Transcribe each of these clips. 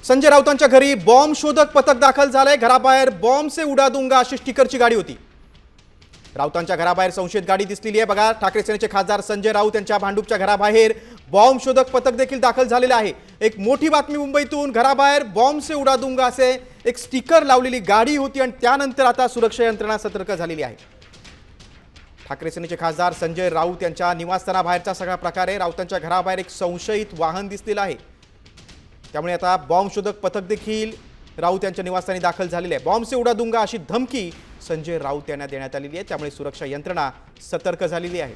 संजय राऊतांच्या घरी बॉम्ब शोधक पथक दाखल झालंय। घराबाहेर बॉम्ब से उडा दूंगा अशी स्टिकरची गाडी होती। राऊतांच्या घराबाहेर संशयित गाडी दिसलेली आहे। बघा, ठाकरे सेनेचे खासदार संजय राऊत यांच्या भांडूपच्या घराबाहेर बॉम्ब शोधक पथक देखील दाखल झालेले आहे। एक मोठी बातमी मुंबईतून, घराबाहेर बॉम्ब से उडा दूंगा असे एक स्टिकर लावलेली गाडी होती आणि त्यानंतर आता सुरक्षा यंत्रणा सतर्क झालेली आहे। ठाकरे सेनेचे खासदार संजय राऊत यांच्या निवासस्थानाबाहेरचा सगळा प्रकार आहे। राऊतांच्या घराबाहेर एक संशयित वाहन दिसलेलं आहे, त्यामुळे आता बॉम्ब शोधक पथक देखील राऊत यांच्या निवासस्थानी दाखल झालेले आहे। बॉम्ब से उडा दूंगा अशी धमकी संजय राऊत यांना देण्यात आलेली आहे, त्यामुळे सुरक्षा यंत्रणा सतर्क झालेली आहे।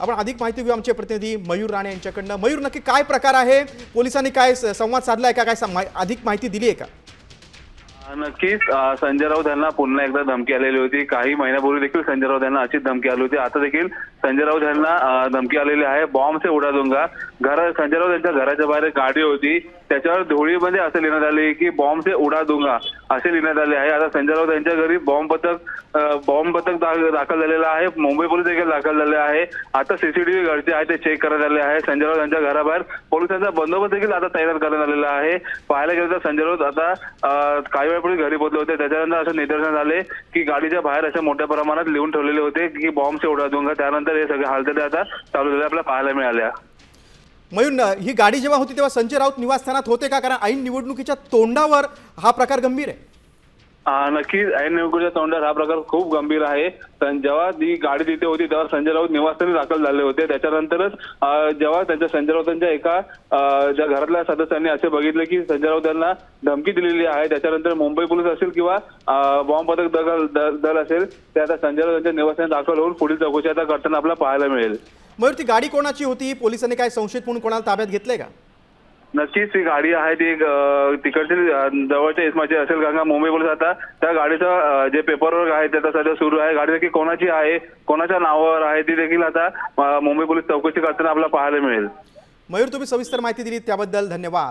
आपण अधिक माहिती घेऊ आमचे प्रतिनिधी मयूर राणे यांच्याकडनं। मयूर, नक्की काय प्रकार आहे? पोलिसांनी काय संवाद साधलाय का? काय अधिक माहिती दिली आहे का? नक्कीच संजय राऊत यांना पुन्हा एकदा धमकी आलेली होती। काही महिन्यापूर्वी देखील संजय राऊत यांना अशीच धमकी आली होती। आता देखील संजय राऊत यांना धमकी आलेली आहे, बॉम्ब से उडा दूंगा। संजय राऊत यांच्या घराच्या बाहेर एक गाडी होती, त्याच्यावर धुळीमध्ये असे लिहिण्यात आले की बॉम्ब से उडा दूंगा असे लिहिण्यात आले आहे। आता संजय राऊत यांच्या घरी बॉम्ब पथक दाखल झालेला आहे। मुंबई पोलीस देखील दाखल झाले आहे। आता सीसीटीव्ही घरचे आहे ते चेक करण्यात आले आहे। संजय राऊत यांच्या घराबाहेर पोलिसांचा बंदोबस्त देखील आता तैनात करण्यात आलेला आहे। पाहायला गेलं तर संजय राऊत आता काही वेळापूर्वी घरी पोहोचले होते, त्याच्यानंतर असं निदर्शनास आले की गाडीच्या बाहेर अशा मोठ्या प्रमाणात लिहून ठेवलेले होते की बॉम्ब से उडा दूंगा। त्यानंतर हे सगळे हालचाली आता चालू झाल्या आपल्याला पाहायला मिळाल्या। मयूर, ही गाडी जेव्हा होती तेव्हा संजय राऊत निवासस्थानात होते का? कारण ऐन निवडणुकीच्या तोंडावर हा प्रकार गंभीर आहे। नक्कीच ऐन निवडणुकीच्या तोंडावर हा प्रकार खूप गंभीर आहे। जेव्हा ती गाडी तिथे होती तेव्हा संजय राऊत निवासस्थानी दाखल झाले होते। त्याच्यानंतरच जेव्हा त्यांच्या संजय राऊतांच्या एका ज्या घरातल्या सदस्यांनी असे बघितले की संजय राऊत यांना धमकी दिलेली आहे, त्याच्यानंतर मुंबई पोलीस असेल किंवा बॉम्ब पथक दल असेल ते आता संजय राऊत यांच्या निवासस्थानी दाखल होऊन पुढील चौकशी आता करताना आपल्याला पाहायला मिळेल। मयूर, ती गाडी कोणाची होती? पोलिसांनी काय संशयित म्हणून कोणाला ताब्यात घेतलंय का? नक्कीच ती गाडी आहे ती तिकडची जवळच्या इस्माची असेल, कारण का मुंबई पोलीस आता त्या गाडीचं जे पेपरवर्क आहे त्याचा सध्या सुरू आहे। गाडी देखील कोणाची आहे, कोणाच्या नावावर आहे ती देखील आता मुंबई पोलीस चौकशी करताना आपल्याला पाहायला मिळेल। मयूर, तुम्ही सविस्तर माहिती दिली त्याबद्दल धन्यवाद।